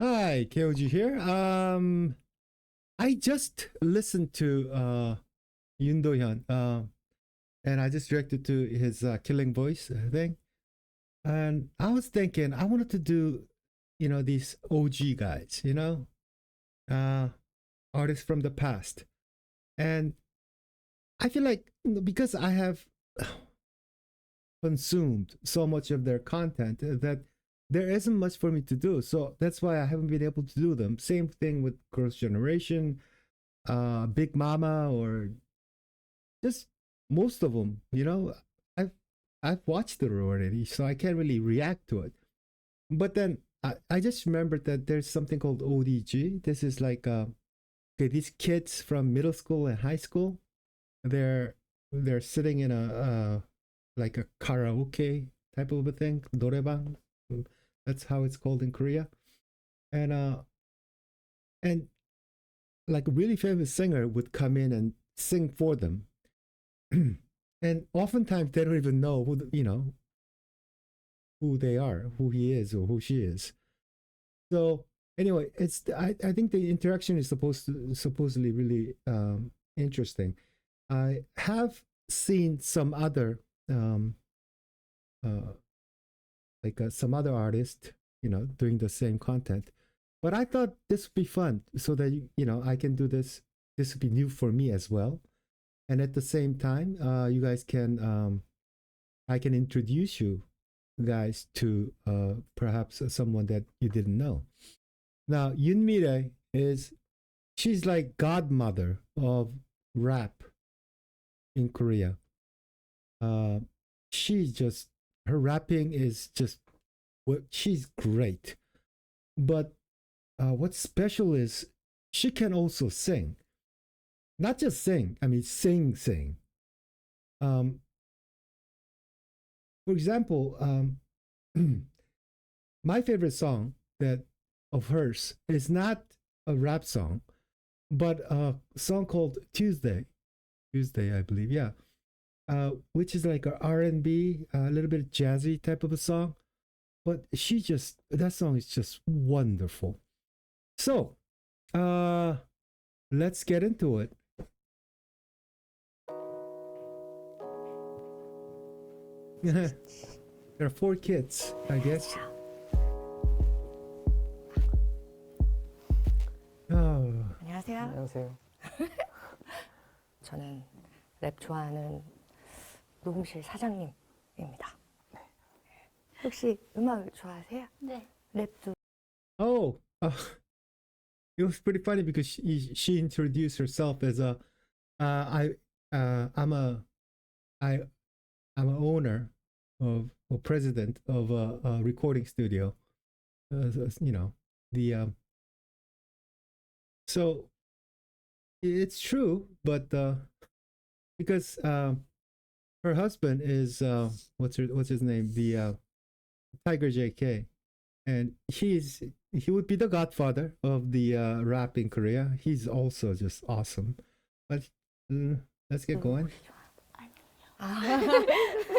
Hi, KOG here. I just listened to Yoon Do-hyun, and I just reacted to his Killing Voice thing, and I was thinking I wanted to do, these OG guys, uh, artists from the past, and I feel like because I have consumed so much of their content that there isn't much for me to do. So that's why I haven't been able to do them. Same thing with Girls' Generation, Big Mama, or just most of them. I've I've watched it already, so I can't really react to it. But then I just remembered that there's something called ODG. This is like okay, these kids from middle school and high school. They're they're sitting in a like a karaoke type of a thing, 노래방. That's how it's called in Korea. And like a really famous singer would come in and sing for them. And oftentimes they don't even know who they are, who he is or who she is. So anyway, I think the interaction is supposedly really interesting. I have seen some other uh, some other artist, doing the same content. But I thought this would be fun so that I can do this. This would be new for me as well, and at the same time, you guys can I can introduce you guys to perhaps someone that you didn't know. Now, Yoon Mirae is she's like godmother of rap in Korea. Uh, she's just her rapping is just what she's great. But what's special is she can also sing. Not just sing, I mean sing. Um, for example, my favorite song that of hers is not a rap song, but a song called Tuesday. Tuesday, I believe, yeah. Which is like a R&B, a little bit jazzy type of a song. But that song is just wonderful. So, let's get into it. There are 4 kids, I guess. Oh. 안녕하세요. 안녕하세요. 저는 랩 좋아하는 녹음실 사장님입니다. 혹시 음악을 좋아하세요? 네. 랩도. Oh, it was pretty funny because she introduced herself as I'm an owner of or president of a recording studio. The so it's true, but because her husband is what's his name, the Tiger JK, and he would be the godfather of the rap in Korea. He's also just awesome. But let's get going.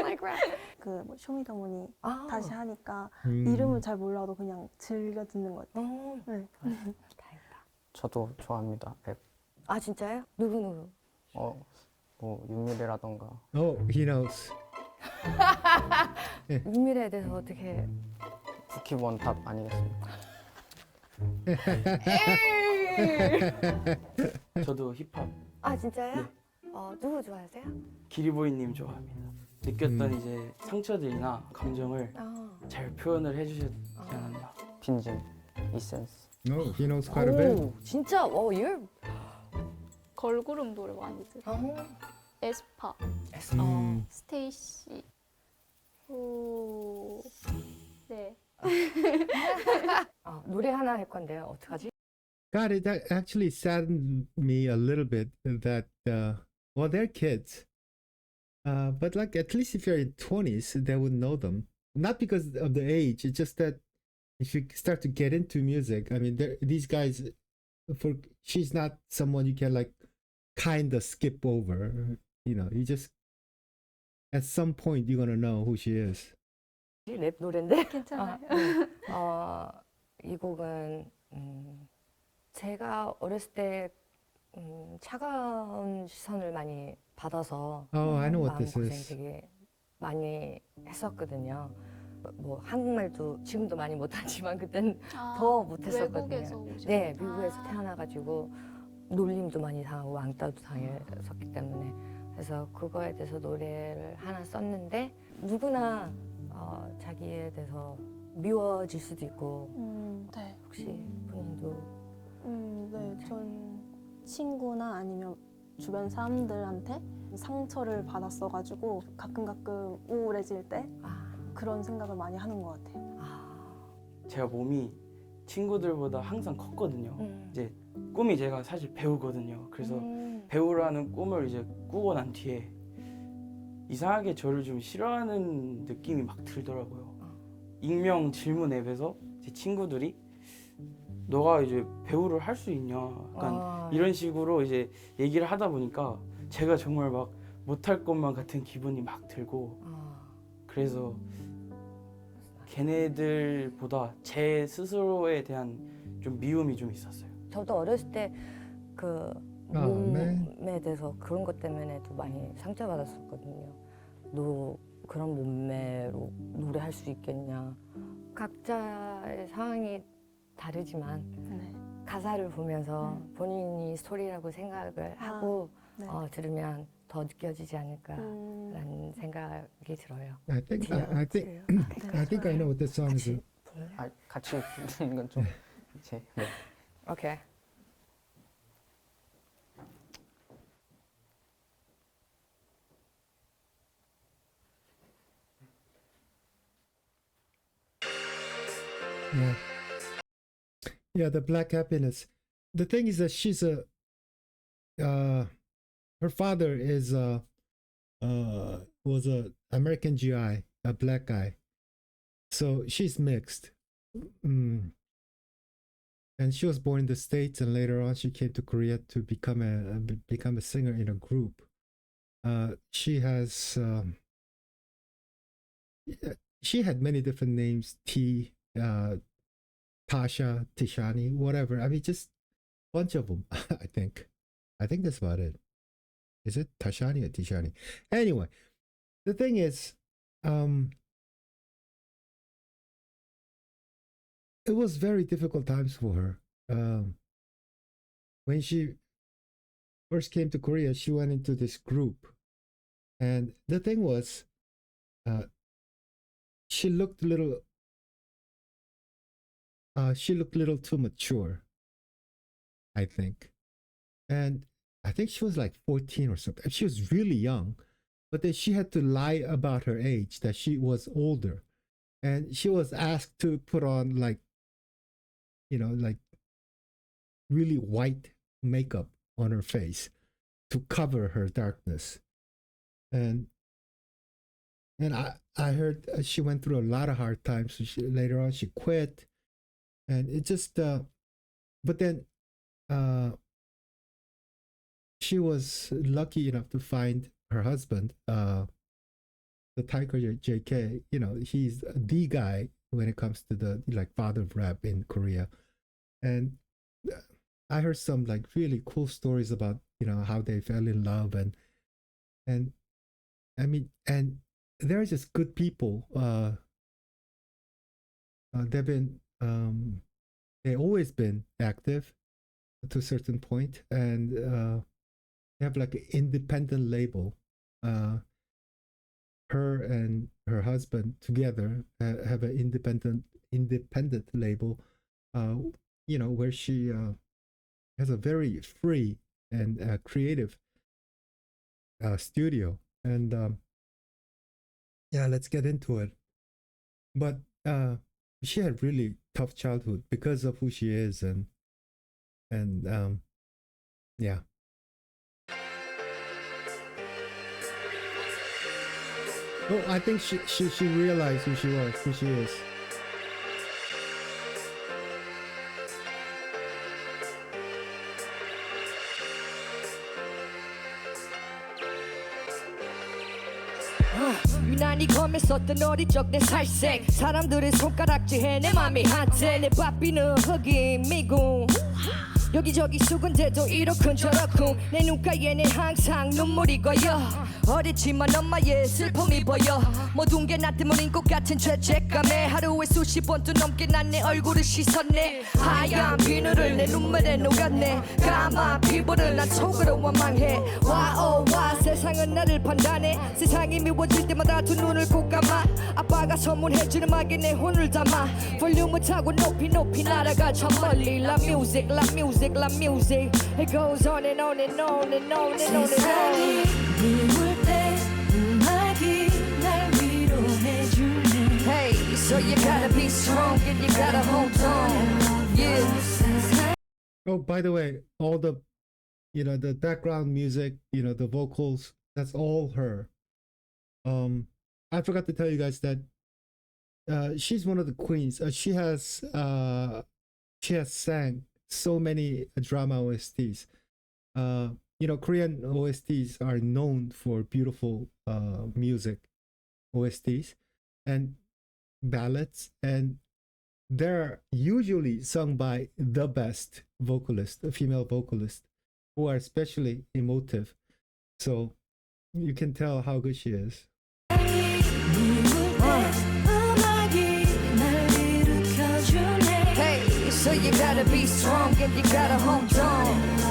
like rap. 뭐 쇼미더머니 아. 다시 하니까 이름을 잘 몰라도 그냥 즐겨 듣는 것 같아요. 네. 다행이다. 저도 좋아합니다. 랩. 아 진짜요? 누구? 뭐 윤미래라던가. Oh, he knows. 윤미래에 대해서 어떻게? 쿠키 원탑 아니겠습니까? 저도 힙합. 아 진짜요? 누구 좋아하세요? 기리보이님 좋아합니다. 느꼈던 이제 상처들이나 감정을 잘 표현을 해주셨지 않았나. 빈진, 이센스. No, he knows quite a bit. 오 진짜 you're. 걸그룹 노래 많이 들어요. 에스파, 스테이시. 네. 노래 하나 할 건데요. 어떡하지? God, it actually saddened me a little bit that well, they're kids, but like at least if you're in 20s, they would know them. Not because of the age, it's just that if you start to get into music, I mean, these guys. She's not someone you can like kind of skip over. You just at some point you're gonna know who she is. 랩 노래인데. 괜찮아요. 이 곡은 제가 어렸을 때 차가운 시선을 많이 받아서 Oh, I know what this 마음고생 is. 되게 많이 했었거든요. 뭐 한국말도 지금도 많이 못하지만 그땐 더 못했었거든요. 외국에서 오셨 네, 미국에서 태어나가지고 놀림도 많이 당하고 왕따도 당했었기 때문에 그래서 그거에 대해서 노래를 하나 썼는데 누구나 자기에 대해서 미워질 수도 있고 네. 혹시 본인도 네, 전 친구나 아니면 주변 사람들한테 상처를 받았어가지고 가끔 우울해질 때 그런 생각을 많이 하는 것 같아요. 제가 몸이 친구들보다 항상 컸거든요. 이제 꿈이 제가 사실 배우거든요. 그래서 배우라는 꿈을 이제 꾸고 난 뒤에 이상하게 저를 좀 싫어하는 느낌이 막 들더라고요. 익명 질문 앱에서 제 친구들이 너가 이제 배우를 할 수 있냐 약간 이런 식으로 이제 얘기를 하다 보니까 제가 정말 막 못할 것만 같은 기분이 막 들고 그래서 걔네들보다 제 스스로에 대한 좀 미움이 좀 있었어요. 저도 어렸을 때 그 몸에 대해서 그런 것 때문에도 많이 상처받았었거든요. 너 그런 몸매로 노래할 수 있겠냐. 각자의 상황이 다르지만 가사를 보면서 본인이 스토리라고 생각을 하고 네. 들으면 더 느껴지지 않을까라는 생각이 들어요. I think I think 네. I think I know what this song is. 같이 부를래? 아, 같이 부르는 건 좀 제. 네. 오케이. Yeah. Yeah, the Black Happiness. The thing is that she's a her father is was a American GI, a black guy. So she's mixed. Mm. And she was born in the States, and later on she came to Korea to become a singer in a group. She has she had many different names, Tasha, Tishani, whatever. I mean, just a bunch of them. I think that's about it. Is it Tashani or Tishani? Anyway, the thing is, it was very difficult times for her. When she first came to Korea, she went into this group, and the thing was, she looked a little. She looked a little too mature, I think, and I think she was like 14 or something. She was really young, but then she had to lie about her age, that she was older, and she was asked to put on like really white makeup on her face to cover her darkness. And I heard she went through a lot of hard times. So later on she quit, and it just but then she was lucky enough to find her husband, the Tiger JK. He's the guy when it comes to the father of rap in Korea. And I heard some like really cool stories about how they fell in love, and I mean, and they're just good people. They've been they always been active to a certain point, and they have like an independent label. Her and her husband together have an independent label, where she has a very free and creative studio. And yeah, let's get into it. But she had really tough childhood because of who she is, and yeah. Oh, I think she realized who she is. 유난히 검했었던 어릴 적 내 살색 사람들의 손가락질해 내 맘이 한때 내 바삐는 흑인 미군 여기저기 수군데도 이렇군 저렇군 내 눈가에는 항상 눈물이 고여 어렸지만 엄마의 슬픔이 보여 모든 게 나 때문인 것 같은 죄책감에 하루에 수십 번도 넘게 난 내 얼굴을 씻었네 하얀 비늘을 내 눈물에 녹았네 까만 피부를 난 속으로 원망해 와 세상은 나를 판단해 세상이 미워질 때마다 두 눈을 꼭 감아 아빠가 선물해주는 음악에 내 혼을 담아 볼륨을 타고 높이 날아가 저 멀리 Love music, love music, love music It goes on and on and on and on and on and on 세상이 미울 때 음악이 날 위로해주네 Hey, so you gotta be strong and you gotta hold on Yeah Oh, by the way, all the, the background music, the vocals, that's all her. I forgot to tell you guys that she's one of the queens. She has sang so many drama OSTs. Korean OSTs are known for beautiful music OSTs and ballads, and they're usually sung by the best vocalist, female vocalist, who are especially emotive. So you can tell how good she is. Hey, so you gotta be strong and you gotta hold on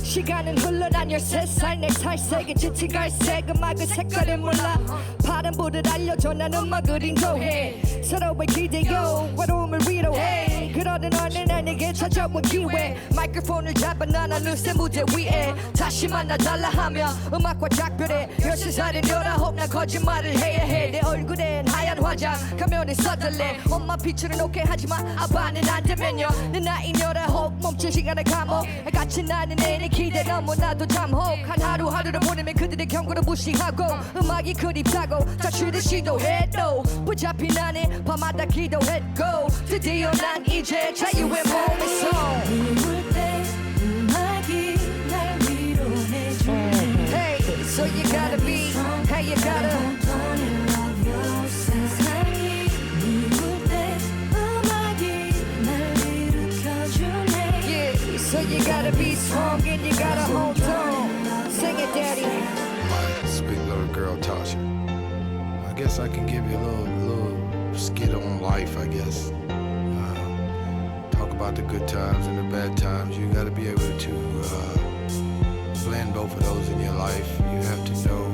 시간은 흘러다녀 세살 내 살색에 짙은 갈색 음악의 색깔을 몰라 파란 불을 알려줘 난 음악을 인도해 서로의 기대요 외로움을 위로해 그러던 어느 날 내게 찾아온 기회 마이크폰을 잡아 난 어느새 무대 위에 다시 만나 달라 하며 음악과 작별해 13살인 19 난 거짓말을 해야 해 내 얼굴엔 하얀 화장 가면에 써달래 엄마 피처는 오케이 하지만 아빠는 안 되면요 내 나이 19 멈춘 시간의 감옥 같이 나는 애니 기대 너무나도 잠혹한 하루하루를 보내면 그들의 경고를 무시하고 음악이 그립다고 자취를 시도해도 붙잡힌 안에 밤마다 기도했고 드디어 난 이제 자유의 몸에 서 미울 때 음악이 날 위로해주네 Hey, so you gotta be, hey you gotta 세상이 미울 때 음악이 날 일으켜주네 Yeah, so you gotta be strong and you gotta hold on Sing it daddy My sweet little girl Tasha. I guess I can give you a little skit on life, I guess. Talk about the good times and the bad times. You got to be able to blend both of those in your life. You have to know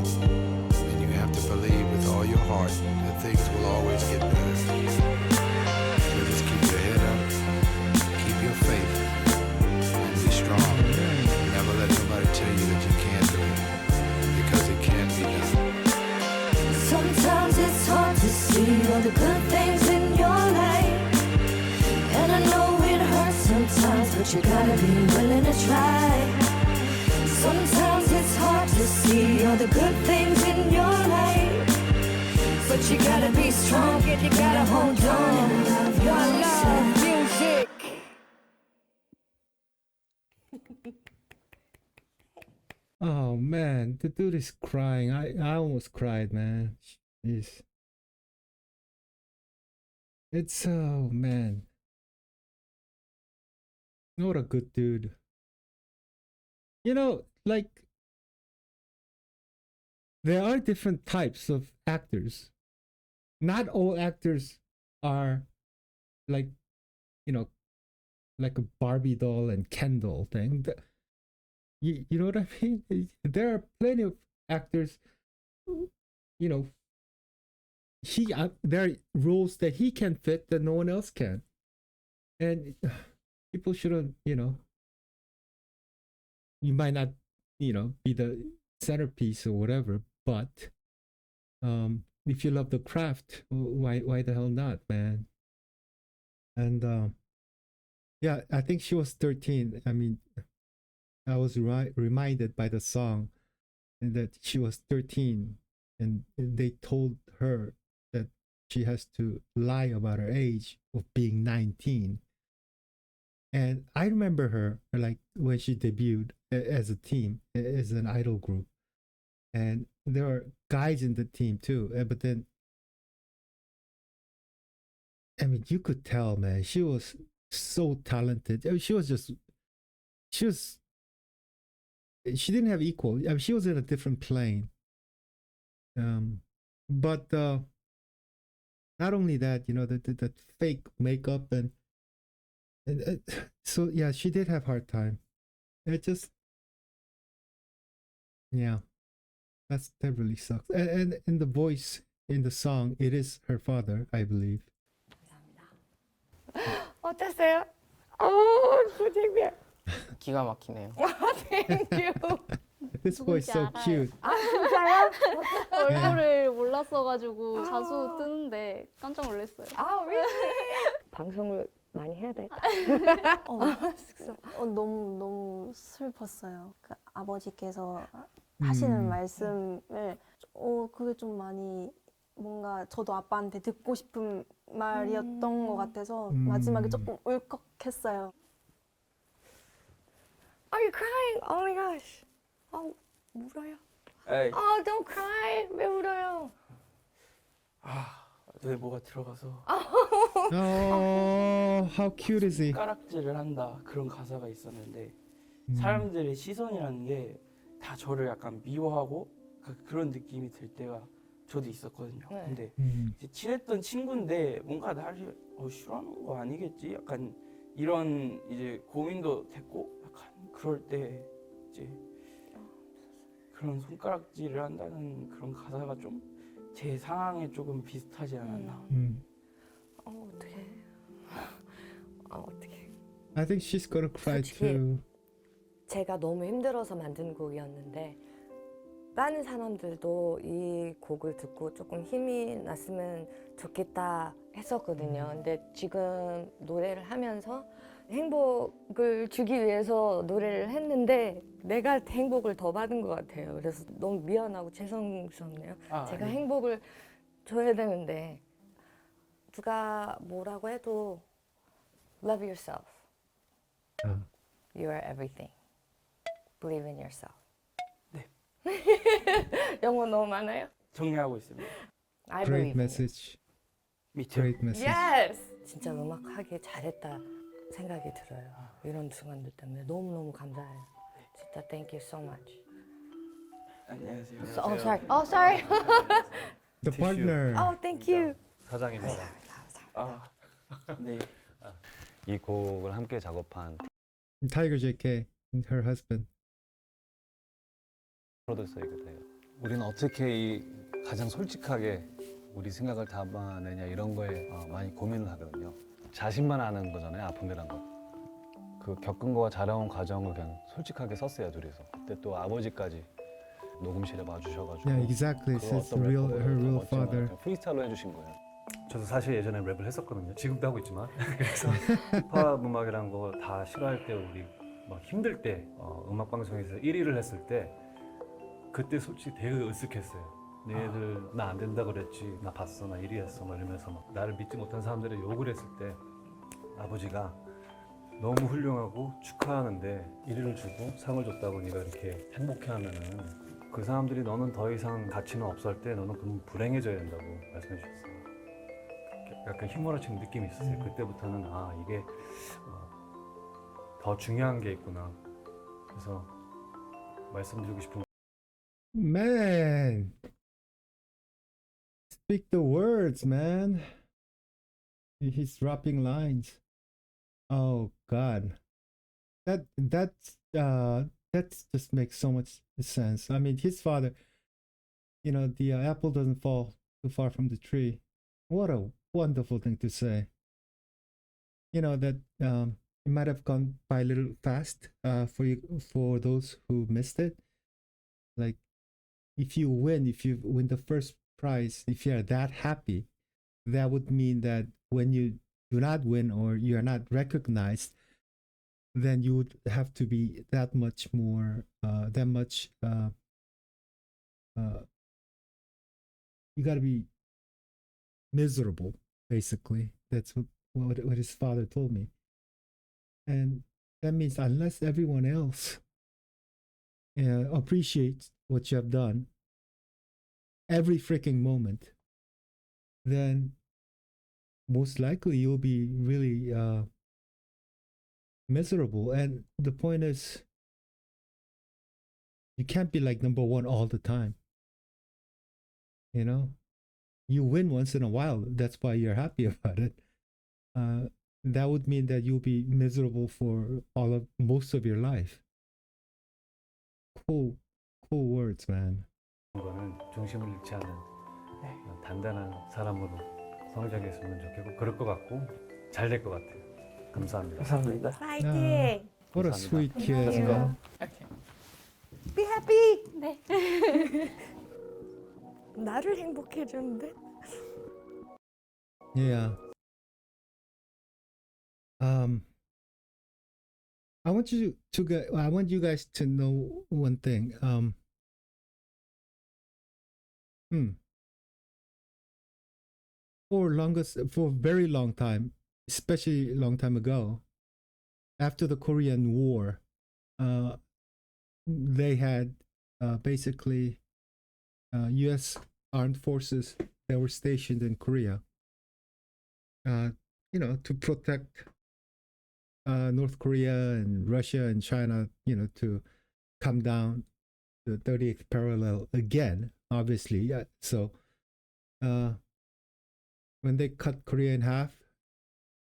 and you have to believe with all your heart that things will always get better. So just keep your head up, keep your faith, and be strong. Never let nobody tell you that you can't do it, because it can be done. Sometimes it's hard to see all the good things in your life and I know it hurts sometimes but you gotta be willing to try Sometimes it's hard to see all the good things in your life But you gotta be strong and you gotta hold on One love music Oh man, the dude is crying. I almost cried, man. Jeez. It's oh man. What a good dude. Like there are different types of actors. Not all actors are like, like a Barbie doll and Ken doll thing. You know what I mean? There are plenty of actors, there are roles that he can fit that no one else can. And people shouldn't, you might not, be the centerpiece or whatever, but if you love the craft, why the hell not, man? And yeah, I think she was 13. I mean, I was reminded by the song that she was 13 and they told her that she has to lie about her age of being 19. And I remember her like when she debuted as a team, as an idol group. And there are guys in the team too, but then I mean, you could tell, man, she was so talented. I mean, she was, she didn't have equal. I mean, she was in a different plane. But not only that, you know, the fake makeup and so yeah, she did have hard time. It just, yeah, that really sucks. And in the voice in the song, it is her father, I believe. 어땠어요? 소재미야. 기가 막히네요. Thank you. This boy is so 알아요. cute. 진짜요? 얼굴을 몰랐어가지고 자주 뜨는데 깜짝 놀랐어요. really? 방송을 많이 해야 돼. 너무 슬펐어요. 그 아버지께서 하시는 말씀을 그게 좀 많이 뭔가 저도 아빠한테 듣고 싶은 말이었던 것 같아서 마지막에 조금 울컥했어요. Are you crying? Oh my gosh. 울어요. 에이, Don't cry. 왜 울어요? 뇌 뭐가 들어가서 Oh, how cute is he? 손가락질을 한다 그런 가사가 있었는데 사람들의 시선이라는 게 다 저를 약간 미워하고 그런 느낌이 들 때가 저도 있었거든요. 네. 근데 이제 친했던 친구인데 뭔가 나를 싫어하는 거 아니겠지? 약간 이런 이제 고민도 됐고 약간 그럴 때 이제 그런 손가락질을 한다는 그런 가사가 좀 제 상황에 조금 비슷하지 않았나. 어떡해. 어떡해. I think she's gonna cry too. 제가 너무 힘들어서 만든 곡이었는데 많은 사람들도 이 곡을 듣고 조금 힘이 났으면 좋겠다 했었거든요. 근데 지금 노래를 하면서 행복을 주기 위해서 노래를 했는데 내가 행복을 더 받은 것 같아요. 그래서 너무 미안하고 죄송스럽네요. 제가 네. 행복을 줘야 되는데 누가 뭐라고 해도 love yourself. You are everything. Believe in yourself. 네. 영어 너무 많아요? 정리하고 있습니다. I Great believe in message. Me too. Great message. Yes! 진짜 음악 하길 잘했다 생각이 들어요. 이런 순간들 때문에 너무너무 감사해요. 진짜 thank you so much. 안녕하세요. Sorry. The partner. Thank you. 사장입니다. 네. 이 곡을 함께 작업한 Tiger JK and her husband. 프로듀서이거든요. 우리는 어떻게 이 가장 솔직하게 우리 생각을 담아내냐 이런 거에 많이 고민을 하거든요. 자신만 아는 거잖아요, 아픔이란 거. 그 겪은 거와 자라온 과정을 그냥 솔직하게 썼어요, 둘이서. 그때 또 아버지까지 녹음실에 와주셔가지고. Yeah, exactly. It's his her real father. 프리스타일로 해주신 거예요. 저도 사실 예전에 랩을 했었거든요. 지금도 하고 있지만. 그래서 힙합 음악이란 거 다 싫어할 때 우리 막 힘들 때 음악 방송에서 1위를 했을 때 그때 솔직히 되게 으쓱했어요. 얘네들 나 안 된다 그랬지, 나 봤어, 나 1위 했어, 막 이러면서 막 나를 믿지 못한 사람들의 욕을 했을 때 아버지가 너무 훌륭하고 축하하는데 1위를 주고 상을 줬다고 네가 이렇게 행복해하면은 그 사람들이 너는 더 이상 가치는 없어 할 때 너는 그럼 불행해져야 된다고 말씀해 주셨어요. 약간 휘몰아치는 느낌이 있었어요. 그때부터는 이게 더 중요한 게 있구나. 그래서 말씀드리고 싶은 Man, speak the words, man. He's dropping lines. Oh God, that just makes so much sense. I mean, his father, you know, the apple doesn't fall too far from the tree. What a wonderful thing to say. You know that it might have gone by a little fast for those who missed it. Like, if you win the first prize, if you're that happy, that would mean that when you do not win or you are not recognized, then you would have to be that much more, you got to be miserable, basically. That's what his father told me. And that means unless everyone else appreciates what you have done, every freaking moment, then most likely you'll be really miserable. And the point is, you can't be like number one all the time. You know, you win once in a while. That's why you're happy about it. That would mean that you'll be miserable for most of your life. Cool words, man. 거는 중심을 잃지 않는 단단한 사람으로 성장했으면 좋겠고 그럴 것 같고 잘 될 것 같아요. 감사합니다. 감사합니다. 파이팅! What a sweet kid, man. Be happy. 네. 나를 행복해 주는데. Yeah. I want you guys to know one thing. For a very long time, especially a long time ago, after the Korean War, they had basically U.S. armed forces that were stationed in Korea, to protect North Korea and Russia and China, to come down the 30th parallel again, obviously. Yeah. So when they cut Korea in half,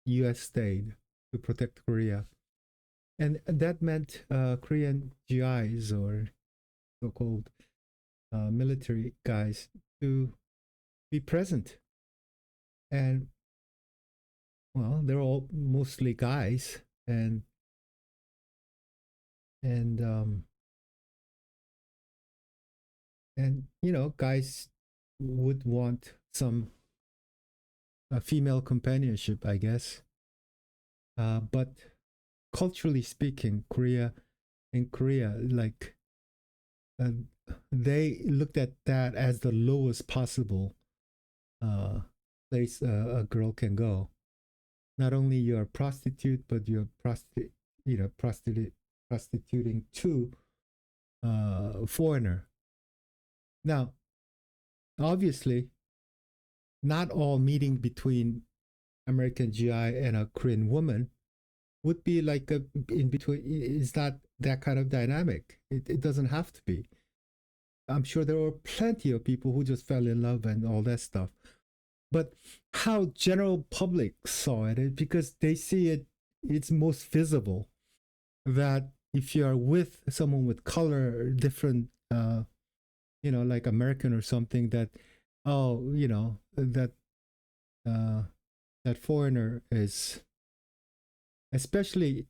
U.S. stayed to protect Korea. And that meant Korean GIs, or so-called military guys, to be present. And, well, they're all mostly guys. And guys would want some female companionship, I guess. But culturally speaking, in Korea, like they looked at that as the lowest possible place a girl can go. Not only you're a prostitute, but you're prostituting to a foreigner. Now, obviously, not all meeting between American GI and a Korean woman would be like in between. It's not that kind of dynamic. It doesn't have to be. I'm sure there were plenty of people who just fell in love and all that stuff. But how general public saw it, because they see it's most visible that if you are with someone with color, different, like American or something, that, that foreigner is, especially,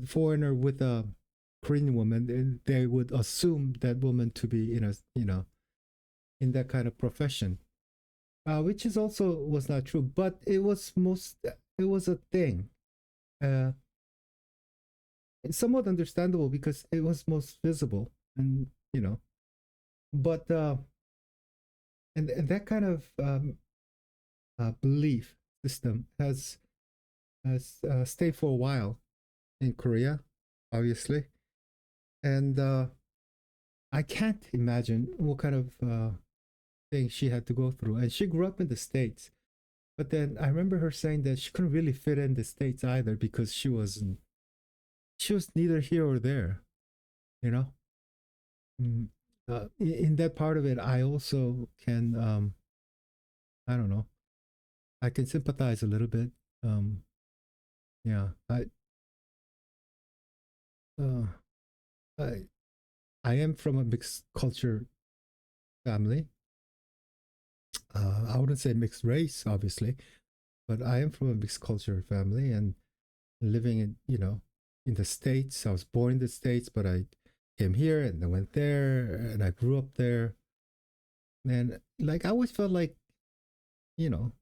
foreigner with a Korean woman, they would assume that woman to be, in that kind of profession. Which is also was not true, but it was a thing. It's somewhat understandable because it was most visible, and but and that kind of belief system has stayed for a while in Korea, obviously, and I can't imagine what kind of thing she had to go through. And she grew up in the States, but then I remember her saying that she couldn't really fit in the States either because she was neither here or there, in that part of it. I also can I don't know, I can sympathize a little bit. I am from a mixed culture family. I wouldn't say mixed race, obviously, but I am from a mixed culture family and living in, in the States. I was born in the States, but I came here and I went there and I grew up there. And like, I always felt like, I'm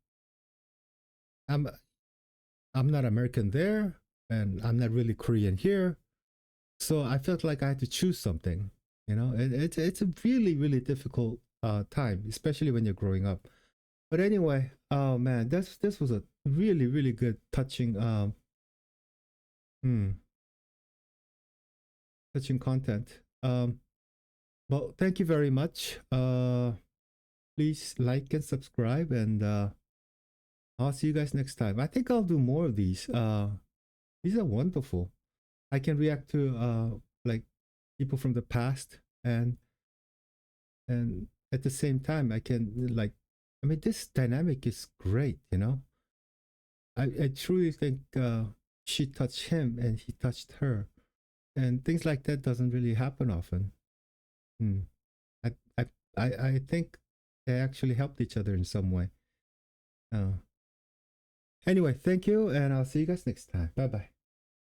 not American there and I'm not really Korean here. So I felt like I had to choose something, it's a really, really difficult time, especially when you're growing up. But anyway, oh man, this was a really, really good, touching touching content. Well, thank you very much. Please like and subscribe, and I'll see you guys next time. I think I'll do more of these. These are wonderful. I can react to like people from the past, and at the same time I can like, I mean, this dynamic is great, you know. I truly think she touched him and he touched her, and things like that doesn't really happen often. I I think they actually helped each other in some way. Anyway, thank you, and I'll see you guys next time. Bye bye.